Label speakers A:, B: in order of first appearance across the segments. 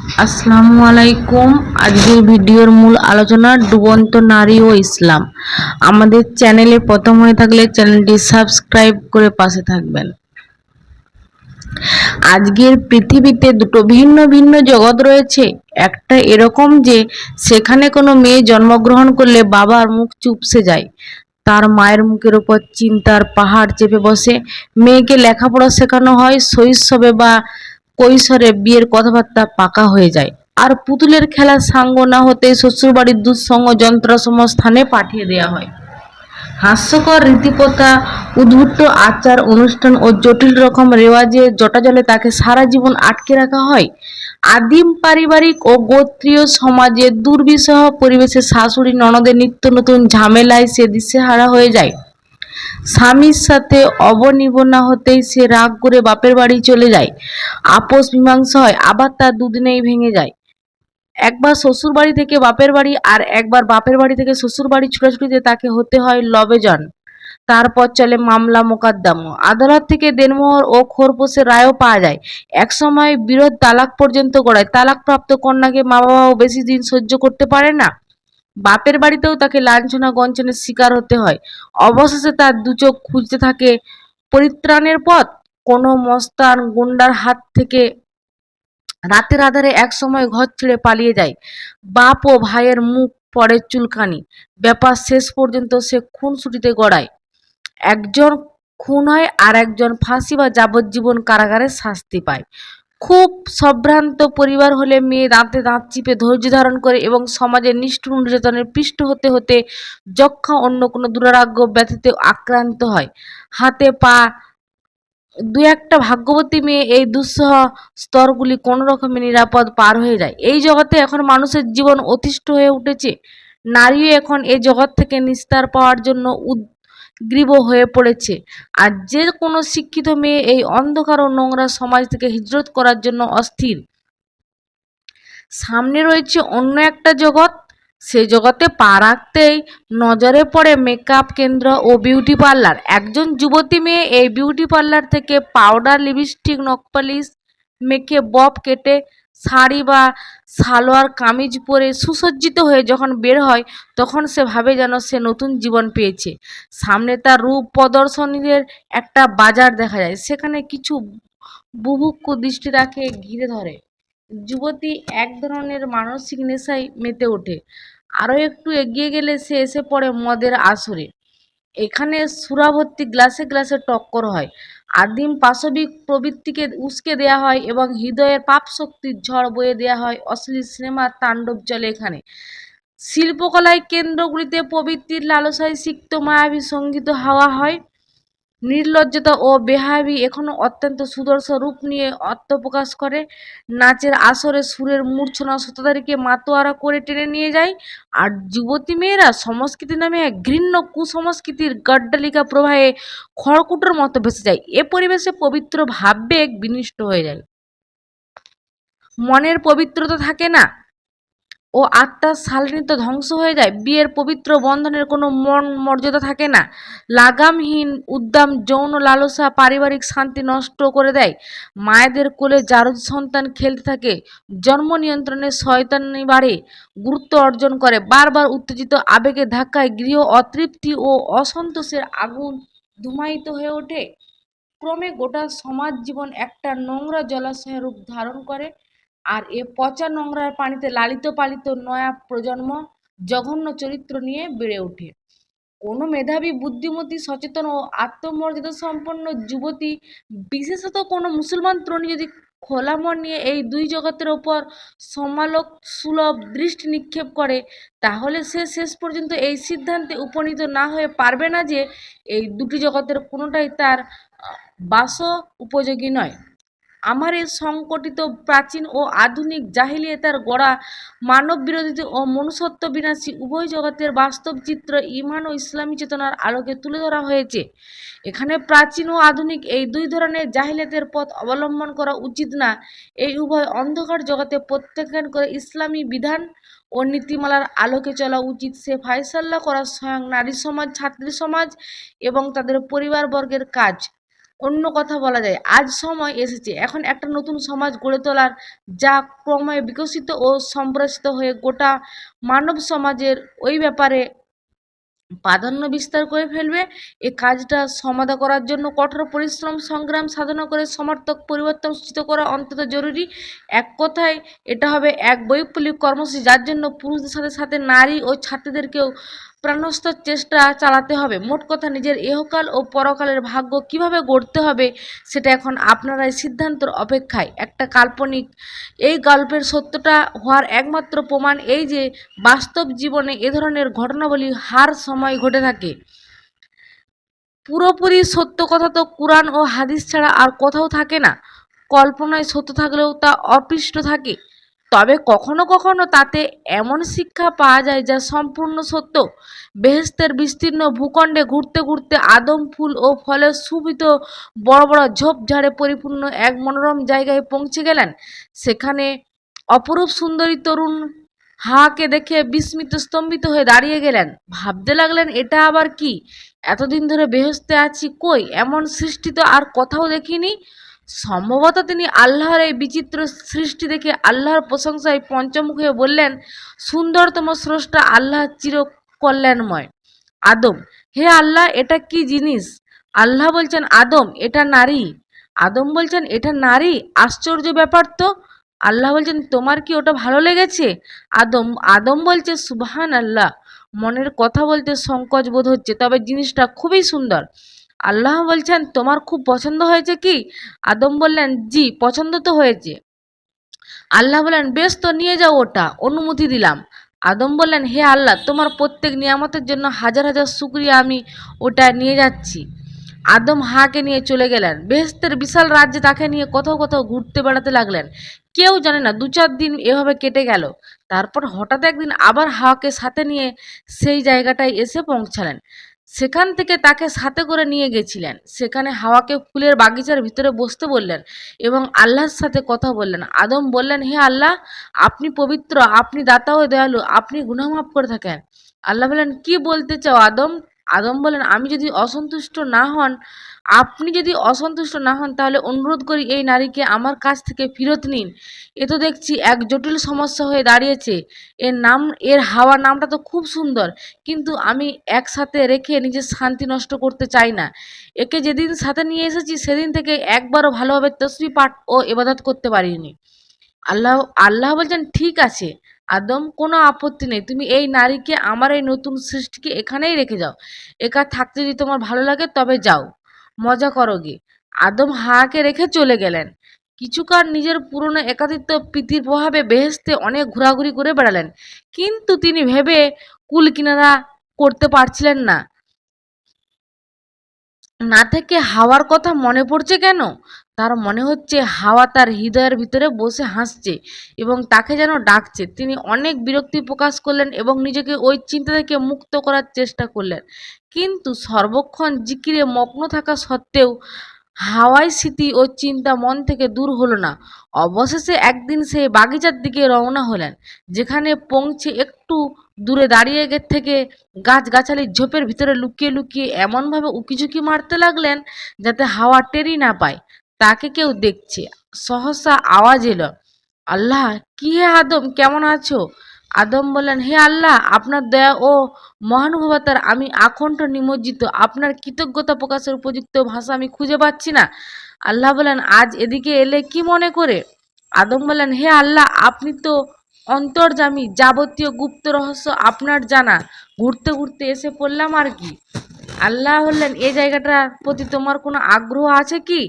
A: আসসালামু আলাইকুম। আজকের ভিডিওর মূল আলোচনা ডুবন্ত নারী ও ইসলাম। আমাদের চ্যানেলে প্রথম হয়ে থাকলে চ্যানেলটি সাবস্ক্রাইব করে পাশে থাকবেন। আজকের পৃথিবীতে দুটো ভিন্ন ভিন্ন জগৎ রয়েছে। একটা এরকম যে সেখানে কোনো মেয়ে জন্মগ্রহণ করলে বাবার মুখ চুপসে যায়, তার মায়ের মুখের উপর চিন্তার পাহাড় চেপে বসে। মেয়েকে লেখাপড়া শেখানো হয়, শৈশবে বা কৈশোরে বিয়ের কথাবার্তা পাকা হয়ে যায়, আর পুতুলের খেলার সাঙ্গ না হতেই শ্বশুরবাড়ির দুঃসঙ্গ যন্ত্রসম স্থানে পাঠিয়ে দেওয়া হয়। হাস্যকর রীতিপ্রথা, উদ্ভুত আচার অনুষ্ঠান ও জটিল রকম রেওয়াজে জটাজলে তাকে সারা জীবন আটকে রাখা হয়। আদিম পারিবারিক ও গোত্রীয় সমাজে দুর্বিষহ পরিবেশে শাশুড়ি ননদের নিত্য নতুন ঝামেলায় সে দিশেহারা হয়ে যায়। স্বামীর সাথে অবনিবনা হতেই সে রাগ করে বাপের বাড়ি চলে যায়। আপোষ মীমাংসা হয়, আবার তা দুদিনেই ভেঙে যায়। একবার শ্বশুর বাড়ি থেকে বাপের বাড়ি আর একবার বাপের বাড়ি থেকে শ্বশুর বাড়ি ছুটাছুটিতে তাকে হতে হয় লবেজন। তারপর চলে মামলা মোকদ্দমা, আদালত থেকে দেনমোহর ও খোরপোশের রায়ও পাওয়া যায়। একসময় বিরোধ তালাক পর্যন্ত গড়ায়। তালাকপ্রাপ্ত কন্যাকে মা বাবাও বেশি দিন সহ্য করতে পারে না, বাপের বাড়িতেও তাকে লাঞ্ছনা গঞ্জনের শিকার হতে হয়। অবশেষে তার দুচোখ খুঁজতে থাকে পরিত্রাণের পথ। কোনো মস্তান গুন্ডার হাত থেকে রাতের আধারে একসময় ঘর ছেড়ে পালিয়ে যায়। বাপ ও ভাইয়ের মুখ পড়ে চুলকানি। ব্যাপার শেষ পর্যন্ত সে খুনসুটিতে গড়ায়। একজন খুন হয় আর একজন ফাঁসি বা যাবজ্জীবন কারাগারে শাস্তি পায়। খুব সম্ভ্রান্ত পরিবার হলে মেয়ে দাঁতে দাঁত চিপে ধৈর্য ধারণ করে এবং সমাজের নিষ্ঠুর নির্যাতনের পৃষ্ঠ হতে হতে যক্ষা অন্য কোনো দুরারোগ্য ব্যাধিতে আক্রান্ত হয়। হাতে পা দু একটা ভাগ্যবতী মেয়ে এই দুঃসহ স্তরগুলি কোনো রকমে নিরাপদ পার হয়ে যায়। এই জগতে এখন মানুষের জীবন অতিষ্ঠ হয়ে উঠেছে। নারীও এখন এই জগৎ থেকে নিস্তার পাওয়ার জন্য উদ্গ্রীব হয়ে পড়েছে। আর যে কোনো শিক্ষিত মেয়ে এই অন্ধকার ও নোংরা সমাজ থেকে হিজরত করার জন্য অস্থির। সামনে রয়েছে অন্য একটা জগৎ। সে জগতে পা রাখতেই নজরে পড়ে মেকআপ কেন্দ্র ও বিউটি পার্লার। একজন যুবতী মেয়ে এই বিউটি পার্লার থেকে পাউডার, লিপস্টিক, নখপালিশ মেখে বব কেটে শাড়ি বা সালোয়ার কামিজ পরে সুসজ্জিত হয়ে যখন বের হয়, তখন সে ভাবে যেন সে নতুন জীবন পেয়েছে। সামনে তার রূপ প্রদর্শনীদের একটা বাজার দেখা যায়, সেখানে কিছু বুভুক্ষ দৃষ্টি তাকে ঘিরে ধরে। যুবতী এক ধরনের মানসিক নেশায় মেতে ওঠে। আরও একটু এগিয়ে গেলে সে এসে পড়ে মদের আসরে। এখানে সুরাভর্তি গ্লাসে গ্লাসে টক্কর হয়, আদিম পাশবিক প্রবৃত্তিকে উস্কে দেয়া হয় এবং হৃদয়ের পাপ শক্তির ঝড় বয়ে দেয়া হয়। অশ্লীল সিনেমার তাণ্ডব চলে এখানে। শিল্পকলায় কেন্দ্রগুলিতে প্রবৃত্তির লালসায় সিক্ত মায়াবী সঙ্গীত হাওয়া হয়। নির্লজ্জতা ও বেহায়াবি এখনো অত্যন্ত সুদর্শন রূপ নিয়ে আত্মপ্রকাশ করে। নাচের আসরে সুরের মূর্ছনা শতধারীকে মাতোয়ারা করে টেনে নিয়ে যায়। আর যুবতী মেয়েরা সংস্কৃতি নামে এক ঘৃণ্য কুসংস্কৃতির গড্ডালিকা প্রবাহে খড়কুটোর মতো ভেসে যায়। এ পরিবেশে পবিত্র ভাববেগ বিনষ্ট হয়ে যায়, মনের পবিত্রতা থাকে না ও আত্মার শালীনতা ধ্বংস হয়ে যায়। বিয়ের পবিত্র বন্ধনের কোনো মন মর্যাদা থাকে না। লাগামহীন উদ্দাম যৌন লালসা পারিবারিক শান্তি নষ্ট করে দেয়। মায়েদের কোলে জারজ সন্তান খেলতে থাকে, জন্ম নিয়ন্ত্রণের শয়তানি বাড়ে, গুরুত্ব অর্জন করে। বারবার উত্তেজিত আবেগের ধাক্কায় গৃহ অতৃপ্তি ও অসন্তোষের আগুন ধূমায়িত হয়ে ওঠে। ক্রমে গোটা সমাজ জীবন একটা নোংরা জলাশয়ের রূপ ধারণ করে। আর এ পচা নোংরার পানিতে লালিত পালিত নয়া প্রজন্ম জঘন্য চরিত্র নিয়ে বেড়ে ওঠে। কোনো মেধাবী, বুদ্ধিমতী, সচেতন ও আত্মমর্যাদা সম্পন্ন যুবতী, বিশেষত কোনো মুসলমান তরুণী যদি খোলা মন নিয়ে এই দুই জগতের ওপর সমালোক সুলভ দৃষ্টি নিক্ষেপ করে, তাহলে সে শেষ পর্যন্ত এই সিদ্ধান্তে উপনীত না হয়ে পারবে না যে এই দুটি জগতের কোনোটাই তার বাস উপযোগী নয়। আমার এই সংকটিত প্রাচীন ও আধুনিক জাহিলিয়াতের গড়া মানব বিরোধী ও মনুষ্যত্ব বিনাশী উভয় জগতের বাস্তব চিত্র ঈমান ও ইসলামী চেতনার আলোকে তুলে ধরা হয়েছে। এখানে প্রাচীন ও আধুনিক এই দুই ধরনের জাহিলিয়াতের পথ অবলম্বন করা উচিত না। এই উভয় অন্ধকার জগতে প্রত্যাখ্যান করে ইসলামী বিধান ও নীতিমালার আলোকে চলা উচিত। সে ফায়সালা করা স্বয়ং নারী সমাজ, ছাত্রী সমাজ এবং তাদের পরিবারবর্গের কাজ। অন্য কথা বলা যায় আজ সময় এসেছে এখন একটা নতুন সমাজ গড়ে তোলার, যা ক্রমে বিকশিত ও সম্প্রসারিত হয়ে গোটা মানব সমাজের ওই ব্যাপারে প্রাধান্য বিস্তার করে ফেলবে। এই কাজটা সমাধা করার জন্য কঠোর পরিশ্রম সংগ্রাম সাধনা করে সমার্থক পরিবর্তন সূচিত করা অন্তত জরুরি। এক কথায় এটা হবে এক বৈপ্লবিক কর্মসূচি, যার জন্য পুরুষদের সাথে সাথে নারী ও ছাত্রীদেরকেও প্রাণস্তর চেষ্টা চালাতে হবে। মোট কথা নিজের ইহকাল ও পরকালের ভাগ্য কিভাবে গড়তে হবে সেটা এখন আপনারাই সিদ্ধান্তর অপেক্ষায়। একটা কাল্পনিক এই গল্পের সত্যটা হওয়ার একমাত্র প্রমাণ এই যে বাস্তব জীবনে এ ধরনের ঘটনাবলী হার সময় ঘটে থাকে। পুরোপুরি সত্য কথা তো কুরআন ও হাদিস ছাড়া আর কোথাও থাকে না। কল্পনায় সত্য থাকলেও তা অপৃষ্ট থাকে। তবে কখনো কখনো তাতে এমন শিক্ষা পাওয়া যায় যা সম্পূর্ণ সত্য। বেহেশতের বিস্তীর্ণ ভূখণ্ডে ঘুরতে ঘুরতে আদম ফুল ও ফলে শোভিত বড় বড় ঝোপঝাড়ে পরিপূর্ণ এক মনোরম জায়গায় পৌঁছে গেলেন। সেখানে অপরূপ সুন্দরী তরুণ হাকে দেখে বিস্মিত স্তম্ভিত হয়ে দাঁড়িয়ে গেলেন। ভাবতে লাগলেন, এটা আবার কি? এতদিন ধরে বেহেশতে আছি, কই এমন সৃষ্টি তো আর কোথাও দেখিনি। সম্ভবত তিনি আল্লাহর এই বিচিত্র সৃষ্টি দেখে আল্লাহর প্রশংসায় পঞ্চমুখ হয়ে বললেন, সুন্দরতম স্রষ্টা আল্লাহ চির কল্যাণময়। আদম: হে আল্লাহ, এটা কি জিনিস? আল্লাহ বলছেন, আদম, এটা নারী। আদম বলছেন, এটা নারী? আশ্চর্য ব্যাপার তো। আল্লাহ বলছেন, তোমার কি ওটা ভালো লেগেছে? আদম আদম বলছে, সুবহান আল্লাহ, মনের কথা বলতে সংকোচ বোধ হচ্ছে, তবে জিনিসটা খুবই সুন্দর। আল্লাহ বলছেন, তোমার খুব পছন্দ হয়েছে কি? আদম বললেন, জি, পছন্দ তো হয়েছে। আল্লাহ বললেন, বেশ, তো নিয়ে যাও, ওটা অনুমতি দিলাম। আদম বললেন, হে আল্লাহ, তোমার প্রত্যেক নিয়ামতের জন্য হাজার হাজার শুকরিয়া, আমি ওটা নিয়ে যাচ্ছি। আদম হাকে নিয়ে চলে গেলেন। বেহেশতের বিশাল রাজ্যে তাকে নিয়ে কোথাও কোথাও ঘুরতে বেড়াতে লাগলেন। কেউ জানে না 2-4 দিন এভাবে কেটে গেল। তারপর হঠাৎ একদিন আবার হাওয়াকে সাথে নিয়ে সেই জায়গাটায় এসে পৌঁছালেন। সেখান থেকে তাকে সাথে করে নিয়ে গেছিলেন। সেখানে হাওয়াকে ফুলের বাগিচার ভিতরে বসতে বললেন এবং আল্লাহর সাথে কথা বললেন। আদম বললেন, হে আল্লাহ, আপনি পবিত্র, আপনি দাতা ও দয়ালু, আপনি গুনাহ মাফ করে থাকেন। আল্লাহ বললেন, কি বলতে চাও আদম? আদম বলেন, আপনি যদি অসন্তুষ্ট না হন তাহলে অনুরোধ করি এই নারীকে আমার কাছ থেকে ফেরত নিন। এ তো দেখছি এক জটিল সমস্যা হয়ে দাঁড়িয়েছে। এর হাওয়া নামটা তো খুব সুন্দর, কিন্তু আমি একসাথে রেখে নিজের শান্তি নষ্ট করতে চাই না। একে যেদিন সাথে নিয়ে এসেছি সেদিন থেকে একবারও ভালোভাবে তসবিহ পাঠ ও ইবাদত করতে পারিনি। আল্লাহ আল্লাহ বলছেন, ঠিক আছে আদম, কোনো আপত্তি নেই, তুমি এই নারীকে, আমার এই নতুন সৃষ্টিকে এখানেই রেখে যাও। একা থাকতে যদি তোমার ভালো লাগে তবে যাও, মজা করো গে। আদম হাকে রেখে চলে গেলেন। কিছুকাল নিজের পুরনো একাকিত্ব প্রীতির প্রভাবে বেহেশতে অনেক ঘোরাঘুরি করে বেড়ালেন, কিন্তু তিনি ভেবে কুল কিনারা করতে পারছিলেন না। না থেকে হাওয়ার কথা মনে পড়ছে কেন? তার মনে হচ্ছে হাওয়া তার হৃদয়ের ভিতরে বসে হাসছে এবং তাকে যেন ডাকছে। তিনি অনেক বিরক্তি প্রকাশ করলেন এবং নিজেকে ওই চিন্তা থেকে মুক্ত করার চেষ্টা করলেন, কিন্তু সর্বক্ষণ জিকিরে মগ্ন থাকা সত্ত্বেও হাওয়ায় স্মৃতি ও চিন্তা মন থেকে দূর হলো না। অবশেষে একদিন সেই বাগিচার দিকে রওনা হলেন, যেখানে পৌঁছে একটু দূরে দাঁড়িয়ে থেকে গাছগাছালির ঝোপের ভিতরে লুকিয়ে লুকিয়ে এমনভাবে উকিঝুঁকি মারতে লাগলেন যাতে হাওয়া টেরি না পায় তাকে কেউ দেখছে। সহসা আওয়াজ এলো, আল্লাহ! কি হে আদম, কেমন আছো? আদম বললেন, হে আল্লাহ, আপনার দয়া ও মহানুভবতার আমি আকণ্ঠ নিমজ্জিত। আপনার কৃতজ্ঞতা প্রকাশের উপযুক্ত ভাষা আমি খুঁজে পাচ্ছি না। আল্লাহ বললেন, আজ এদিকে এলে কি মনে করে? আদম বললেন, হে আল্লাহ, আপনি তো অন্তর্যামী, যাবতীয় গুপ্ত রহস্য আপনার জানা, ঘুরতে ঘুরতে এসে পড়লাম আর কি। আল্লাহ বললেন, এই জায়গাটার প্রতি তোমার কোনো আগ্রহ আছে কি?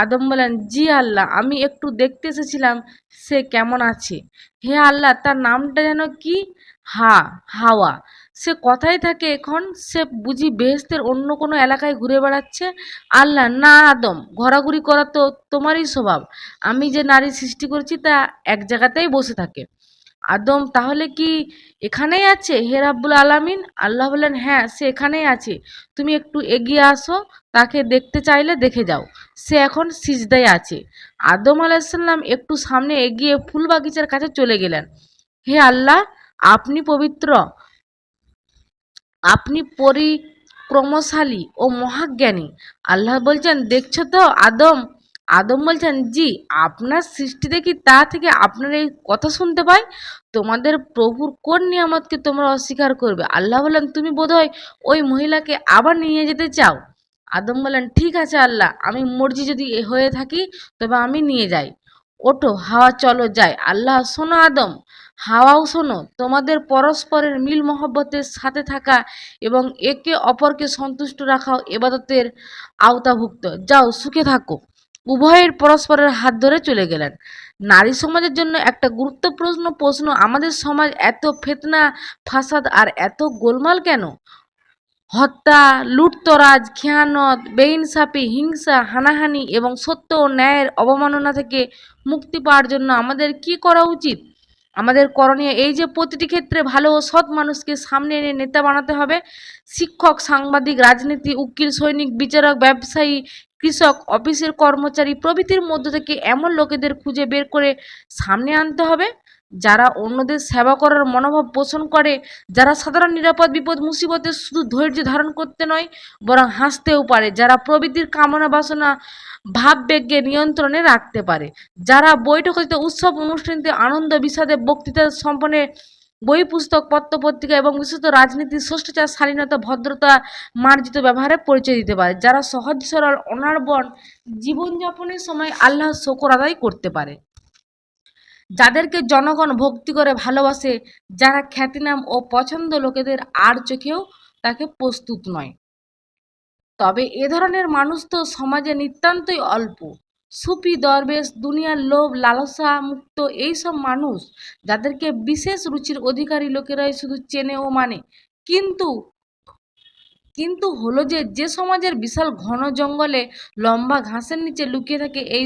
A: আদম বললেন, জি আল্লাহ, আমি একটু দেখতে এসেছিলাম সে কেমন আছে। হে আল্লাহ, তার নামটা যেন কি? হাওয়া। সে কোথায় থাকে এখন? সে বুঝি বেহেশতের অন্য কোনো এলাকায় ঘুরে বেড়াচ্ছে? আল্লাহ: না আদম, ঘোরাঘুরি করা তো তোমারই স্বভাব। আমি যে নারী সৃষ্টি করেছি তা এক জায়গাতেই বসে থাকে। আদম: তাহলে কি এখানেই আছে হে রাব্বুল আলামিন? আল্লাহ বললেন, হ্যাঁ, সে এখানেই আছে। তুমি একটু এগিয়ে আসো, তাকে দেখতে চাইলে দেখে যাও। সে এখন সিজদায় আছে। আদম আলাইসাল্লাম একটু সামনে এগিয়ে ফুল বাগিচার কাছে চলে গেলেন। হে আল্লাহ, আপনি পবিত্র, আপনি পরাক্রমশালী ও মহাজ্ঞানী। আল্লাহ বলছেন, দেখছো তো আদম? আদম বলছেন, জি, আপনার সৃষ্টি দেখি তা থেকে আপনার এই কথা শুনতে পাই। তোমাদের প্রভুর কোন নিয়ামতকে তোমরা অস্বীকার করবে? আল্লাহ বললেন, তুমি বোধহয় ওই মহিলাকে আবার নিয়ে যেতে চাও। আদম বললেন, ঠিক আছে আল্লাহ, আমি মর্জি যদি হয়ে থাকি তবে আমি নিয়ে যাই। ওঠো হাওয়া, চলো যাই। আল্লাহ, শোনো আদম, হাওয়াও শোনো, তোমাদের পরস্পরের মিল মহব্বতের সাথে থাকা এবং একে অপরকে সন্তুষ্ট রাখাও এবাদতের আওতাভুক্ত। যাও, সুখে থাকো। উভয়ের পরস্পরের হাত ধরে চলে গেলেন। নারী সমাজের জন্য একটা গুরুত্বপূর্ণ প্রশ্ন, আমাদের সমাজ এত ফিতনা, ফাসাদ আর এত গোলমাল কেন? হত্যা, লুটতরাজ, খেয়ানত, বেইনসাফি, হিংসা, হানাহানি এবং সত্য ও ন্যায়ের অবমাননা থেকে মুক্তি পাওয়ার জন্য আমাদের কি করা উচিত? আমাদের করণীয় এই যে প্রতিটি ক্ষেত্রে ভালো ও সৎ মানুষকে সামনে এনে নেতা বানাতে হবে। শিক্ষক, সাংবাদিক, রাজনীতি, উকিল, সৈনিক, বিচারক, ব্যবসায়ী, কৃষক, অফিসের কর্মচারী প্রভৃতির মধ্য থেকে এমন লোকেদের খুঁজে বের করে সামনে আনতে হবে যারা অন্যদের সেবা করার মনোভাব পোষণ করে, যারা সাধারণ নিরাপদ বিপদ মুসিবতে শুধু ধৈর্য ধারণ করতে নয় বরং হাসতেও পারে, যারা প্রবৃত্তির কামনা বাসনা ভাববেগকে নিয়ন্ত্রণে রাখতে পারে, যারা বৈঠক হইতে উৎসব অনুষ্ঠানতে আনন্দ বিষাদে বক্তৃতা সম্পন্ন বই, পুস্তক, পত্রপত্রিকা এবং বিশেষত রাজনীতির শিষ্টাচার, শালীনতা, ভদ্রতা মার্জিত ব্যবহারে পরিচয় দিতে পারে, যারা সহজ সরল অনাড়বন জীবনযাপনের সময় আল্লাহর শকর আদায় করতে পারে, যাদেরকে জনগণ ভক্তি করে ভালোবাসে, যারা খ্যাতিনাম ও পছন্দ লোকেদের আর চোখেও তাকে প্রস্তুত নয়। তবে এ ধরনের মানুষ তো সমাজে নিতান্তই অল্প। সুফি, দরবেশ, দুনিয়ার লোভ লালসা মুক্ত এইসব মানুষ, যাদেরকে বিশেষ রুচির অধিকারী লোকেরাই শুধু চেনে ও মানে। কিন্তু কিন্তু হলো যে যে সমাজের বিশাল ঘন জঙ্গলে লম্বা ঘাসের নিচে লুকিয়ে থাকে এই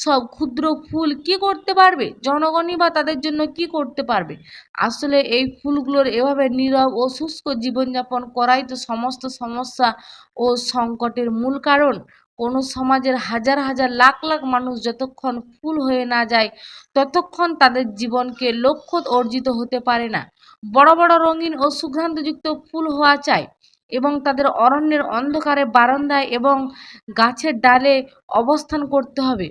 A: সব ক্ষুদ্র ফুল কি করতে পারবে? জনগণই বা তাদের জন্য কি করতে পারবে? আসলে এই ফুলগুলোর এভাবে নীরব ও শুষ্ক জীবনযাপন করাই তো সমস্ত সমস্যা ও সংকটের মূল কারণ। কোনো সমাজের হাজার হাজার লাখ লাখ মানুষ যতক্ষণ ফুল হয়ে না যায় ততক্ষণ তাদের জীবনকে লক্ষ্য অর্জিত হতে পারে না। বড় বড় রঙিন ও সুগন্ধযুক্ত ফুল হওয়া চাই এবং তাদের অরণ্যের অন্ধকারে বারান্দায় এবং গাছের ডালে অবস্থান করতে হবে।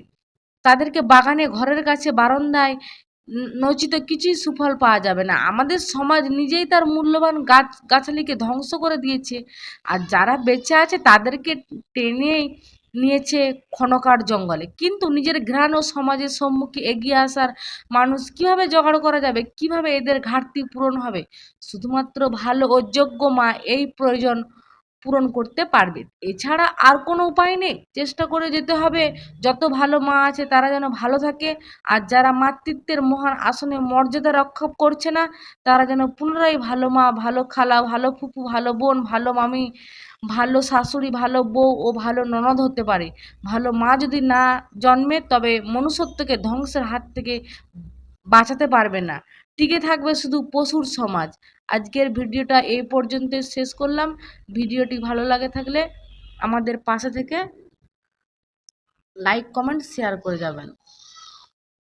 A: তাদেরকে বাগানে, ঘরের কাছে, বারান্দায় নচিত কিছুই সুফল পাওয়া যাবে না। আমাদের সমাজ নিজেই তার মূল্যবান গাছালিকে ধ্বংস করে দিয়েছে, আর যারা বেঁচে আছে তাদেরকে টেনে নিয়েছে ক্ষণকার জঙ্গলে। কিন্তু নিজের ঘ্রাণ ও সমাজের সম্মুখে এগিয়ে আসার মানুষ কিভাবে জোগাড় করা যাবে? কিভাবে এদের ঘাটতি পূরণ হবে? শুধুমাত্র ভালো ও যোগ্য মা এই প্রয়োজন পূরণ করতে পারবে, এছাড়া আর কোনো উপায় নেই। চেষ্টা করে যেতে হবে যত ভালো মা আছে তারা যেন ভালো থাকে, আর যারা মাতৃত্বের মহান আসনে মর্যাদা রক্ষা করছে না তারা যেন পুনরায় ভালো মা, ভালো খালা, ভালো ফুপু, ভালো বোন, ভালো মামি, ভালো শাশুড়ি, ভালো বউ ও ভালো ননদ হতে পারে। ভালো মা যদি না জন্মে তবে মনুষ্যত্বকে ধ্বংসের হাত থেকে বাঁচাতে পারবে না, টিকে থাকবে শুধু পশুর সমাজ। আজকের ভিডিওটা এই পর্যন্ত শেষ করলাম। ভিডিওটি ভালো লাগে থাকলে আমাদের পাশে থেকে লাইক, কমেন্ট, শেয়ার করে যাবেন।